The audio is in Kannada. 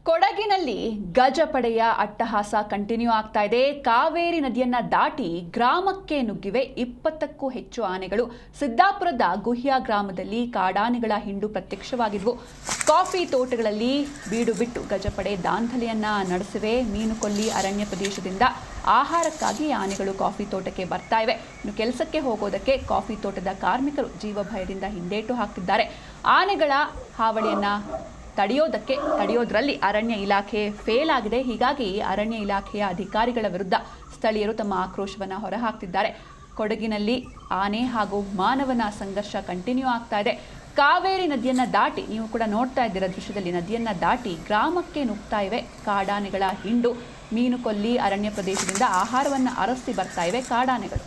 ಕೊಡಗಿನಲ್ಲಿ ಗಜಪಡೆಯ ಅಟ್ಟಹಾಸ ಕಂಟಿನ್ಯೂ ಆಗ್ತಾ ಇದೆ. ಕಾವೇರಿ ನದಿಯನ್ನ ದಾಟಿ ಗ್ರಾಮಕ್ಕೆ ನುಗ್ಗಿವೆ 20ಕ್ಕೂ ಹೆಚ್ಚು ಆನೆಗಳು. ಸಿದ್ದಾಪುರದ ಗುಹ್ಯ ಗ್ರಾಮದಲ್ಲಿ ಕಾಡಾನೆಗಳ ಹಿಂಡು ಪ್ರತ್ಯಕ್ಷವಾಗಿದ್ವು. ಕಾಫಿ ತೋಟಗಳಲ್ಲಿ ಬೀಡು ಬಿಟ್ಟು ಗಜಪಡೆ ದಾಂಧಲೆಯನ್ನ ನಡೆಸಿವೆ. ಮೀನುಕೊಲ್ಲಿ ಅರಣ್ಯ ಪ್ರದೇಶದಿಂದ ಆಹಾರಕ್ಕಾಗಿ ಆನೆಗಳು ಕಾಫಿ ತೋಟಕ್ಕೆ ಬರ್ತಾ ಇವೆ. ಇನ್ನು ಕೆಲಸಕ್ಕೆ ಹೋಗೋದಕ್ಕೆ ಕಾಫಿ ತೋಟದ ಕಾರ್ಮಿಕರು ಜೀವ ಭಯದಿಂದ ಹಿಂದೇಟು ಹಾಕ್ತಿದ್ದಾರೆ. ಆನೆಗಳ ಹಾವಳಿಯನ್ನ ತಡೆಯೋದ್ರಲ್ಲಿ ಅರಣ್ಯ ಇಲಾಖೆ ಫೇಲ್ ಆಗಿದೆ. ಹೀಗಾಗಿ ಅರಣ್ಯ ಇಲಾಖೆಯ ಅಧಿಕಾರಿಗಳ ವಿರುದ್ಧ ಸ್ಥಳೀಯರು ತಮ್ಮ ಆಕ್ರೋಶವನ್ನು ಹೊರಹಾಕ್ತಿದ್ದಾರೆ. ಕೊಡಗಿನಲ್ಲಿ ಆನೆ ಹಾಗೂ ಮಾನವನ ಸಂಘರ್ಷ ಕಂಟಿನ್ಯೂ ಆಗ್ತಾ ಇದೆ. ಕಾವೇರಿ ನದಿಯನ್ನ ದಾಟಿ, ನೀವು ಕೂಡ ನೋಡ್ತಾ ಇದ್ದೀರಾ ದೃಶ್ಯದಲ್ಲಿ, ನದಿಯನ್ನ ದಾಟಿ ಗ್ರಾಮಕ್ಕೆ ನುಗ್ತಾ ಇವೆ ಕಾಡಾನೆಗಳ ಹಿಂಡು. ಮೀನುಕೊಲ್ಲಿ ಅರಣ್ಯ ಪ್ರದೇಶದಿಂದ ಆಹಾರವನ್ನು ಅರಸಿ ಬರ್ತಾ ಇವೆ ಕಾಡಾನೆಗಳು.